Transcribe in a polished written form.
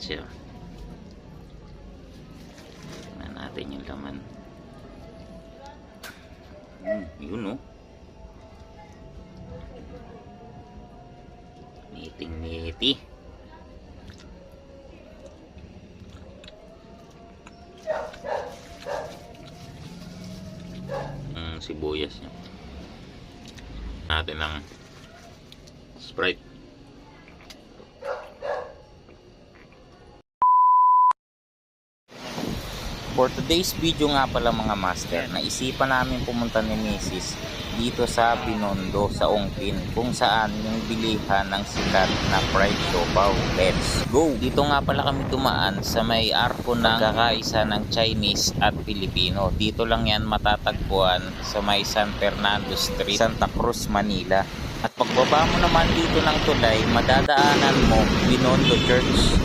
siya. Tingnan natin yung laman. Yun, oh. Niting-niti. Sibuyas niya. Natin ng Sprite. For today's video nga pala mga master, naisipan namin pumunta ni Mrs. dito sa Binondo sa Ongpin, kung saan yung bilihan ng sikat na fried siopaw. Let's go! Dito nga pala kami dumaan sa may arko ng kakaisa ng Chinese at Filipino. Dito lang yan matatagpuan sa may San Fernando Street, Santa Cruz, Manila. At pagbaba mo naman dito ng tulay, madadaanan mo Binondo Church.